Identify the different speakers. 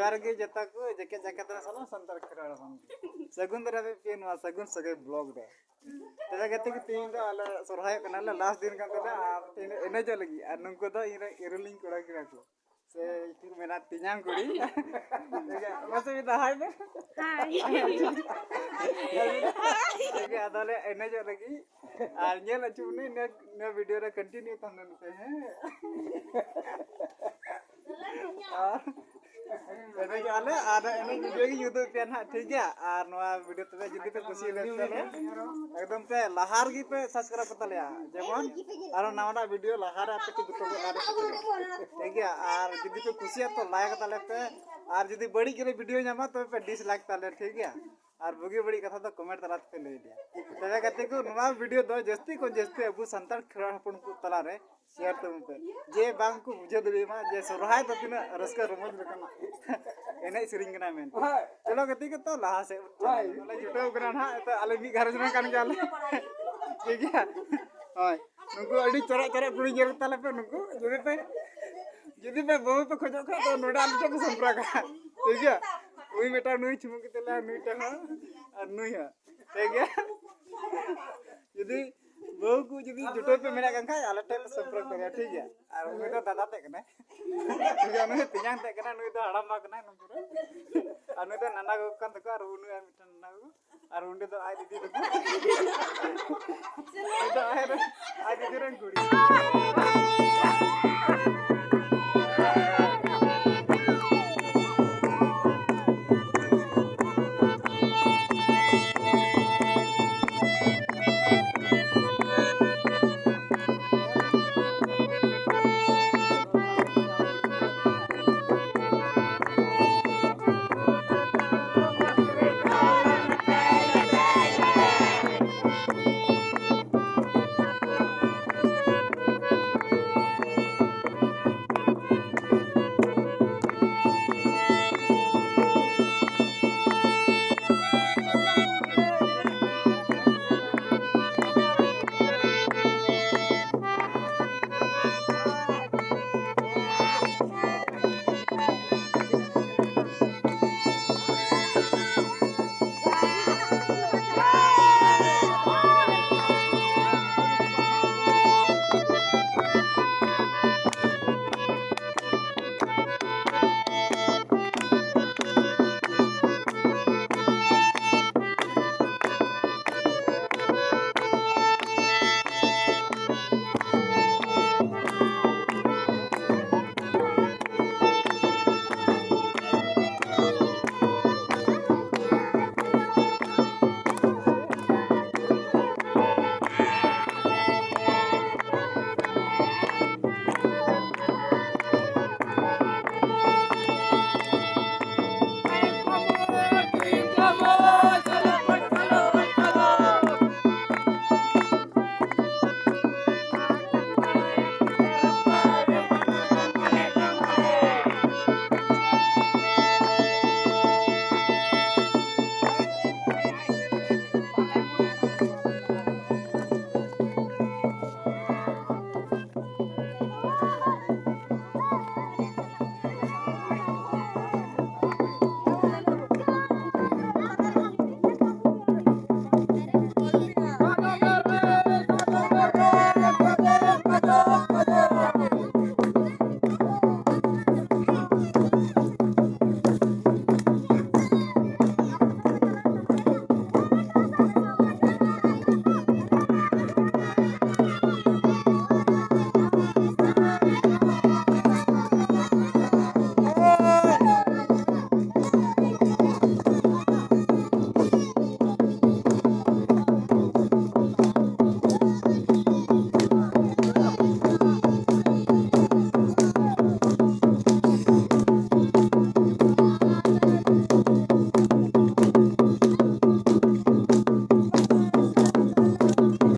Speaker 1: जोहार के जता को जके जके तना साला संतार खराड़ बन सगुन दरा पे पेन वा सगुन सगे ब्लॉग दे तेरा कहते कि तीन तो आला सोरहाय कनाला लास्ट दिन का तला तीन एने जो लगी और नुनको तो इरुलिंग कोड़ा किरा को से इतु मेरा तिन्यांग कुड़ी मसे भी हाय में हाय आदले एने जो लगी और ये लचुने ने वीडियो रे कंटिन्यू तंदन पे हैं एने जो आले आदा एने वीडियो की यूट्यूब पे ना ठीक है और नवा वीडियो तो जुदी पे खुशी लेते एकदम पे लहार की पे सब्सक्राइब करता लिया जेमन और नवा वीडियो लहार आपे की दुटो ठीक है और जुदी पे खुशी है तो लाइक ताले पे और जुदी बड़ी के वीडियो नमा तो पे डिसलाइक ताले ठीक है और बुगी बड़ी कथा तो कमेंट तला पे ले दिया तबे कहते को नवा वीडियो दो जस्ती को जस्ती अबू संतार खिरा हपन को तला रे शेयर तुम पे जे बांग को बुझे दे मा जे सोरहाय तो तिना रस्का रोमज लेकना एने सिरिंग कना मेन चलो कहते के तो लहा से बोले जुटो करा ना तो आले मी घर जन कान गाले ठीक है हाय नुको अडी चरा चरा कुड़ी जेर तले पे नुको जदी पे बहु पे खोजो का तो नोडा आलू को संप्रा का ठीक है उई बेटा नुई छुमु के तला नुई टा और नुई है ठीक है जदी बहु को जदी जुटो पे मेरा गंखा आले टे संपर्क करे ठीक है और उई तो दादा ते कने ठीक है नुई तियांग ते कने नुई तो हड़ाम मा कने नुई और नुई तो नाना को कन तको और उनु मिटन नाना को और उंडे तो आई दीदी तो आई दीदी रंग कुड़ी